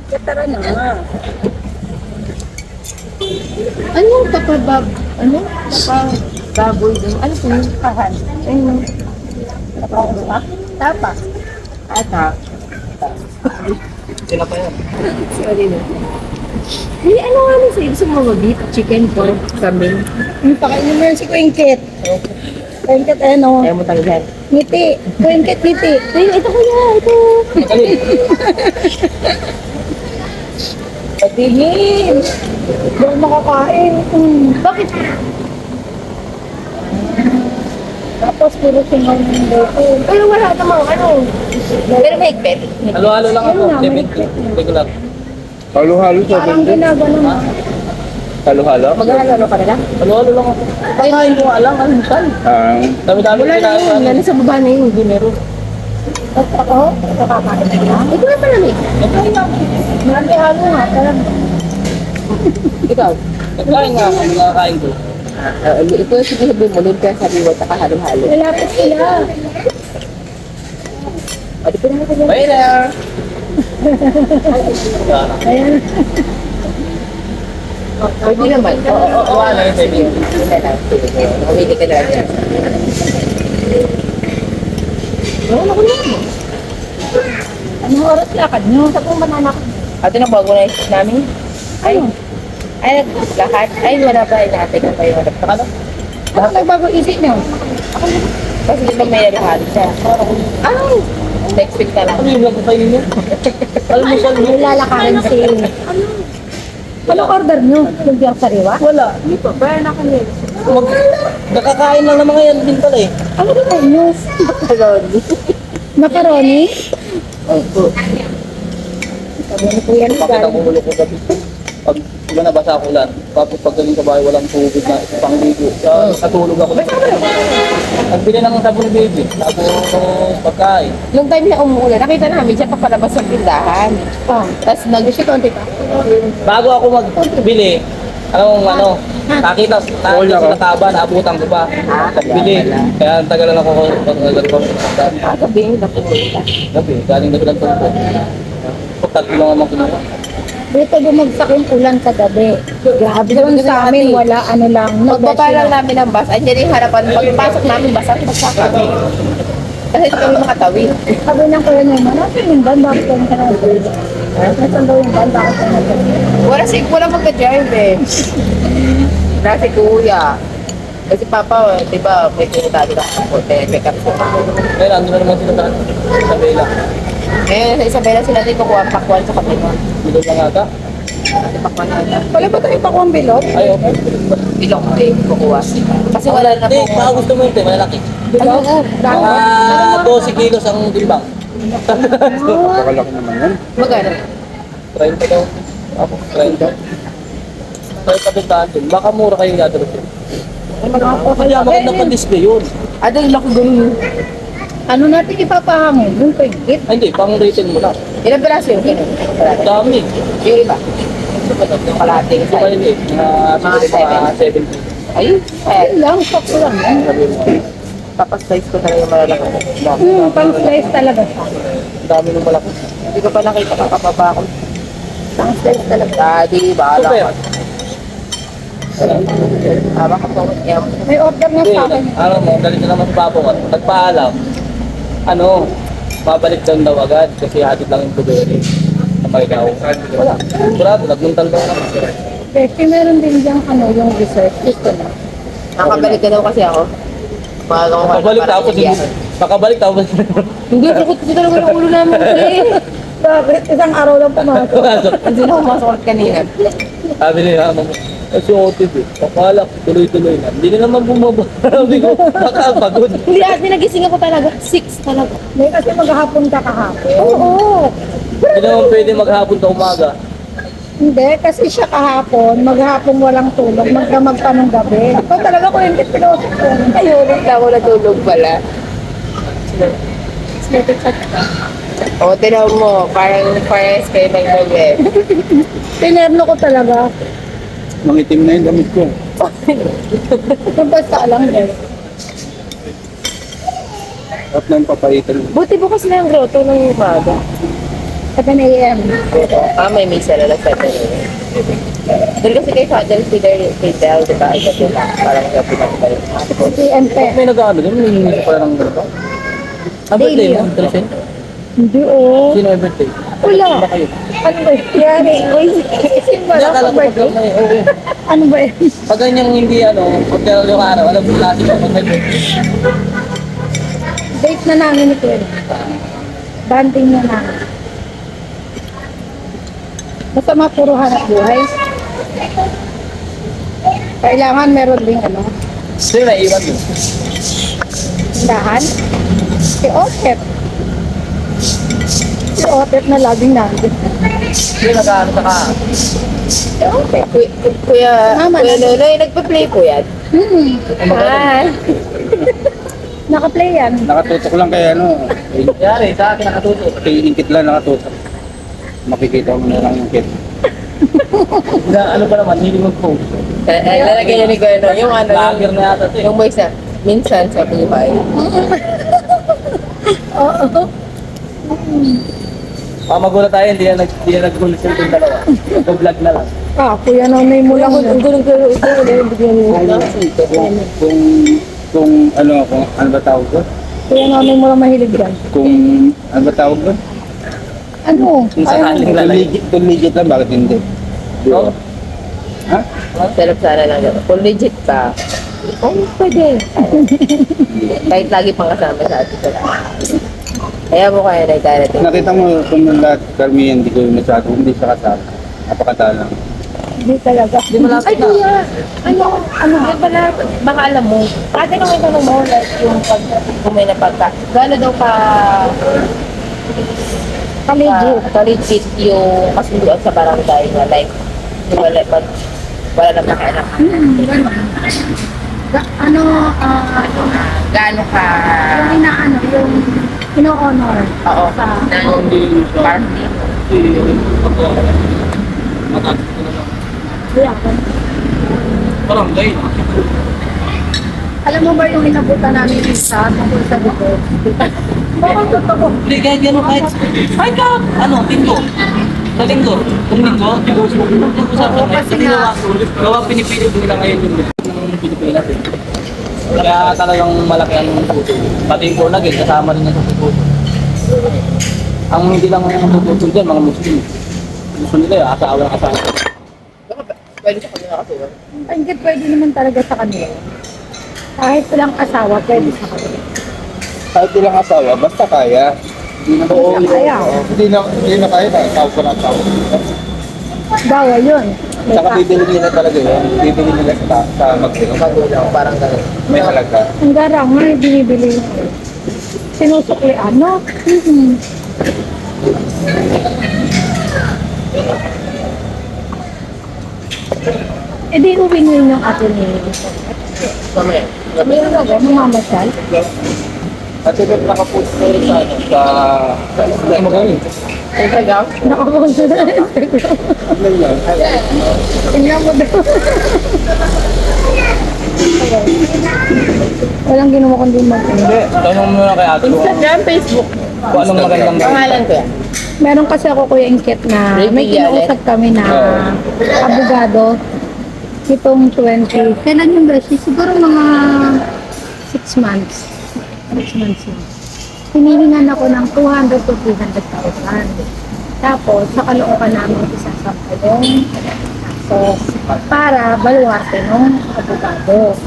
Tara na nga. Ano yung tapabab? Ano? Tapababoy din. Ano po yung pahan? Ano? Tapa? Tapa. Ata. Sila pa yan. Sorry na. Hey, ano nga nung sa ibig mo beef, chicken, pork, kambing? Pakainin mo yan si Quinket. Quinket, ano? Ayaw mo tanggal. Ngiti. Quinket, ngiti. Ay, ito kuya, ito. Patingin. Doon makakain. Bakit? Tapos puro singaw ng dito. Pero wala namang ano. Pero may higpit. Halo-halo lang ako. Yun nga, may 70. Hindi ko lang. Halo-halo sa Parang ginagano mo. Halo-halo? Maghahalo ka na lang? Halo-halo lang ako. Pagkain ko nga lang. Ano saan? Dami-dami Wala na yun. Lalo sa baba na yun. Hindi meron. At ako, nakakain na. Ito na pala may. Marami halo nga. Talagang Ikaw? Nagkain nga ako. Nakakain ko. Ito sige sabihin mo, doon ka sabi mo, halo-halo. lalapit sila. O, di pa na ako. Bye there! Ayan. Pwede naman. Oo, ano yung sabihin. Hindi na lang. Pumili ka na lang. Oo, nakulit mo. Anong oras lakad nyo? Sa kung mananak. Ate na bago na isip namin. Ay, ay, lahat. Ay, wala pa. Inaatay ka pa yung harap. Ano? Bakit nagbago isip nyo? Kasi di ba may lahat siya? Ay! Next week na lang. Ano yung lang kainin niyo? Almusal mo? May lalakarin si... Anong order nyo? Lumpiang sariwa? Wala. Pero nakulit. Nakakain lang ng mga yan din pala eh. Ano ba nyo? Macaroni? Opo. Sabi ni Kuya Bakit Ligan. ako hulog ko gabi? Pag iba nabasa ako lang, tapos pag galing sa bahay walang tubig na pangligo. Natulog ako. Nagbili ng sabon ni baby. Tapos pagkain. Nung time na umuulan, nakita namin siya papalabas ng tindahan. Oh. Tapos Si Conte pa. Bago ako magbili, nakita sa taba, naabutan ko pa. Nagbili. Kaya tagal lang ako pag-agal ko. kagabi, napupunta. Gabi, galing na pinagpag ko. Tatlo lang naman kinuha. Dito bumagsak yung ulan sa gabi. Grabe Doon naman sa amin, wala ano lang. Pagbaba lang namin ng bus, andyan yung harapan. Pagpasok namin, basa kami. Kasi hindi kami makatawid. Sabi ng kuya niya, natin yung van, bakit kami ka nag-drive? Nasaan daw yung van, bakit kami nag-drive? Wala magka-drive eh. Wala si kuya. Kasi papa, di ba, may tinatali na ako. Pick up siya. Ngayon, ando na naman sila sa Bela. Eh, sa Isabela sila din kukuha ang pakwan sa kabila. Bilog lang ata. Pakwan na. Wala ba tayo pa kung bilog? Ay, okay. Bilog din kukuha. Kasi wala na Hindi, po. baka gusto mo yun, te, malalaki. Bilog? Mga 12 kilos ang timbang. Napakalaki naman yan. Magano? 30 daw. Ako, 30. Kaya kabintahan din. Baka mura kayo dadalot yun. Kaya maganda pa display yun. Ano yung laki ganun? Ano natin ipapahamon? Yung pagkit? Ay, hindi, pang retail mo lang. Ilang peraso yung ganun? Dami. Yung iba? Yung kalating Ito kayo size. eh. Mga 70. Ayun. Ayun lang, sakto lang. Sabi mo. Papasize ko talaga yung malalaki. Dami. Pang slice talaga siya. Dami nung malaki. Hindi ko pa nakita kakababa ko. Pang slice talaga. Daddy, bahala Super. ka. Tama ka po. May order na Hindi, sa akin. ano mo, galit na naman sa papa ko. Nagpaalam. Babalik doon daw agad kasi hatid lang yung kuberi. Kapag ikaw. Wala. Sigurado, nagnuntal daw naman. Kasi meron din diyang yung dessert. Gusto na. Nakabalik ka daw kasi ako. Makabalik tapos hindi. Makabalik tapos. Hindi, sakot ko talaga ng ulo namin kasi. Bakit? Isang araw lang pumasok. Hindi na pumasok ulit kanina. Sabi niya, si Otib eh. Pakala, tuloy-tuloy na. Hindi na naman bumaba. Sabi ko, nakapagod. Hindi, at nagising ako talaga. 6 talaga. May kasi maghapon ka kahapon. Oo. Hindi naman pwede maghapon sa umaga. Hindi, kasi siya kahapon, maghapon walang tulog, magdamag pa ng gabi. Ito talaga ko yung pinusok ko. Ayun, na ako natulog pala. Sleepy chat ka. O, tinaw mo, parang pares kayo ng gabi. Tinerno ko talaga. Mangitim na yung damit ko. Kung basta lang din. At nang papaitan. Buti bukas na yung grotto ng umaga. 7 a.m. May misa na lang 7 a.m. Doon kasi kay Father Fidel, di ba? Ito sila, parang gabi na ba yun? 6 p.m. pe. May nag-ano doon, may hindi pala ng ganito. Birthday mo, Trisha? Hindi oh. Sino yung birthday? Wala. Ba kayo? Ano ba yan? Uy, simba Hindi, lang akala ang ko birthday. pag oo. Ano ba yan? Pag ganyang hindi pag yung araw, alam mo klase ko pag may birthday. Date na namin ni Kuya. Banding na namin. Basta mapuro hanap buhay. Kailangan meron ding ano, Sino na iwan yun? tindahan. Si Otep. Si Otep na laging nandun. Sino nag-ano sa ka? Si Otep. Kuya Mama, Nonoy, nagpa-play po yan. Hi! Naka-play yan. Nakatutok lang kay ano. Yari, sa akin nakatutok. Kay ingkit lang nakatutok. Makikita mo na lang yung kit. Na ano pa naman, hindi mag-post. Lalagay niya ni Kuya Nonoy, yung ano, Lager na yata ito eh. yung voice na, minsan sa buhay. Oo. Magulat tayo, hindi na nag-gulat yung dalawa. Nag-vlog na lang. Ah, Kuya Nonoy mo lang. Kung ano ba tawag doon? Kuya Nonoy mo lang mahilig yan. Kung ano ba tawag doon? Ano? Kung sakaling lalay. Kung legit lang, bakit hindi? Di ba? Oo. Ha? Sarap sana lang gano'n. Kung legit pa, pwede. Kahit lagi pang kasama sa atin sa lahat. Kaya mo kaya na itarating. Nakita mo kung lahat karamihan hindi ko masyado, hindi siya kasama. Napakatalang. Hindi talaga. Di malapit Ay, na. kuya! Ano? Baka alam mo, kada nung may tanong mo, like yung pag kung may napagka, gano'n daw ka-legit yung kasunduan sa barangay na like, yung wala na pakialam. Gaano ka, Yung inaano, yung ino-honor. oo, ng party. Kuya, ako. Barangay. Alam mo ba yung inabutan namin isa tungkol sa divorce? Bakit totoo? Hindi, kahit gano'n, kahit ka, linggo. Sa linggo. Kung linggo, usapan na. Kasi Kasi gawa pinipilit nila ngayon yung Pilipinas eh. Kaya talagang malaki ang puso. Pati yung Bornagin, kasama rin yan sa puso. Ang hindi lang ang puso dyan, mga Muslim. Gusto nila yung asawa ng asawa. Pwede sa kanila kasi yun. Ay, hindi pwede naman talaga sa kanila. Kahit walang asawa, pwede sa kanila. Kahit ilang asawa, basta kaya. Oo, kaya. Hindi na kaya, tawag ko na tawag. Bawal yun. May Saka pa- bibili nila talaga yun. Bibili nila sa magkilo. Magulang, parang gano'n. May halaga. Ang garang nga, binibili. Sinusuklian, no? Eh di uwi niyo yung ato ni... Mamaya. Meron na ba? Mamamasyal? At ito nakapost na rin sa magaling. Instagram? Nakapunta na sa Instagram. Tingnan mo daw. Walang ginawa kundi Hindi, tanong mo na kay ate ko Instagram, Facebook. kung anong magandang Pangalan ko yan. Meron kasi ako Kuya Ingkit na may Ray Villalet. kinausap kami na abogado itong 20. Kailan yung beshi? Siguro mga 6 months. 6 months lang. Hinihingan ako ng 200 to 300,000. Tapos, sa kalookan namin isasampa yung access para baluwasin ng abogado.